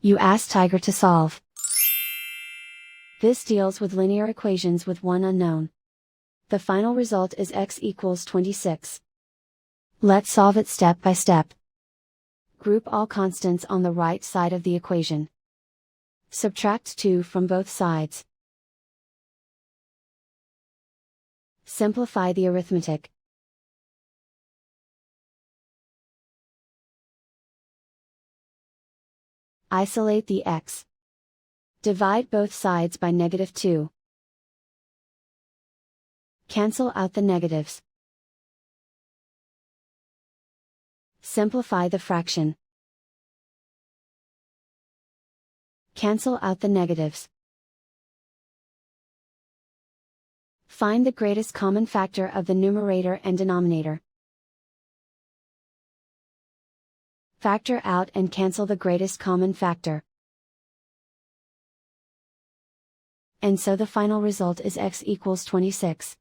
You ask Tiger to solve. This deals with linear equations with one unknown. The final result is x equals 26. Let's solve it step by step. Group all constants on the right side of the equation. Subtract 2 from both sides. Simplify the arithmetic. Isolate the x. Divide both sides by -2. Cancel out the negatives. Simplify the fraction. Cancel out the negatives. Find the greatest common factor of the numerator and denominator. Factor out and cancel the greatest common factor. And so the final result is x equals 26.